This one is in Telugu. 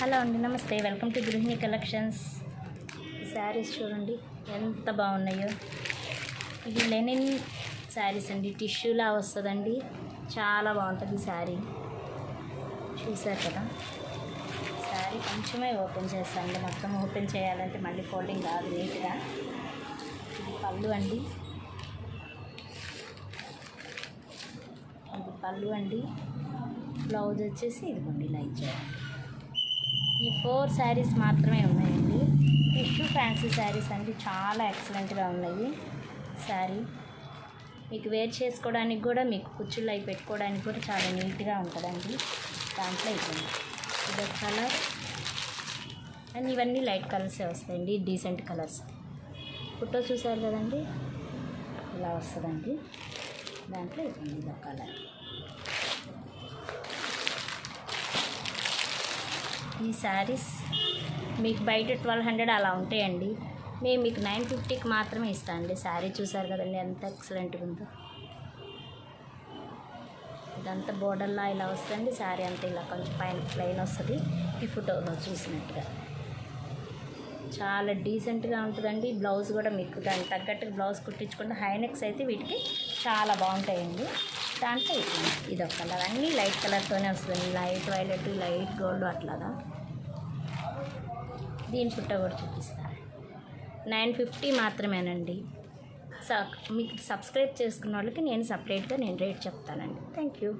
హలో అండి, నమస్తే. వెల్కమ్ టు గృహిణి కలెక్షన్స్. శారీస్ చూడండి ఎంత బాగున్నాయో. ఇది లెనిన్ శారీస్ అండి, టిష్యూలా వస్తుందండి. చాలా బాగుంటుంది శారీ. చూసారు కదా, శారీ కొంచెమే ఓపెన్ చేస్తానండి. మొత్తం ఓపెన్ చేయాలంటే మళ్ళీ ఫోల్డింగ్ కాదు నీట్గా. ఇది పళ్ళు అండి, ఇది పళ్ళు అండి. బ్లౌజ్ వచ్చేసి ఇదిగోండి ఇలా ఇచ్చారు. ఈ 4 శారీస్ మాత్రమే ఉన్నాయండి. టిష్యూ ఫ్యాన్సీ శారీస్ అండి, చాలా ఎక్సలెంట్గా ఉన్నాయి. శారీ మీకు వేర్ చేసుకోవడానికి కూడా, మీకు కుచ్చుళ్ళు అవి పెట్టుకోవడానికి కూడా చాలా నీట్గా ఉంటుందండి. దాంట్లో ఇవ్వండి ఇది కలర్ అండ్ ఇవన్నీ లైట్ కలర్సే వస్తాయండి, డీసెంట్ కలర్స్. ఫోటో చూసారు కదండి, ఇలా వస్తుందండి. దాంట్లో ఇవ్వండి ఇది కలర్. ఈ శారీస్ మీకు బయట 1200 అలా ఉంటాయండి. మేము మీకు 950కి మాత్రమే ఇస్తామండి. శారీ చూసారు కదండి ఎంత ఎక్సలెంట్గా ఉందో. ఇదంతా బోర్డర్లా ఇలా వస్తుంది. శారీ అంతా ఇలా కొంచెం పైన ప్లెయిన్ వస్తుంది. ఈ ఫోటోలో చూసినట్టుగా చాలా డీసెంట్గా ఉంటుందండి. బ్లౌజ్ కూడా మీకు దానికి తగ్గట్టుగా బ్లౌజ్ కుట్టించుకుంటే హైనెక్స్ అయితే వీటికి చాలా బాగుంటాయండి. దాంట్లో ఇది ఒక కలర్, అన్నీ లైట్ కలర్తోనే వస్తుంది. లైట్ వైలెట్, లైట్ గోల్డ్ అట్లాగా. దీని ఫోటో కూడా చూపిస్తాను. 950 మాత్రమేనండి. మీకు సబ్స్క్రైబ్ చేసుకున్న వాళ్ళకి నేను సపరేట్గా రేట్ చెప్తానండి. Thank you.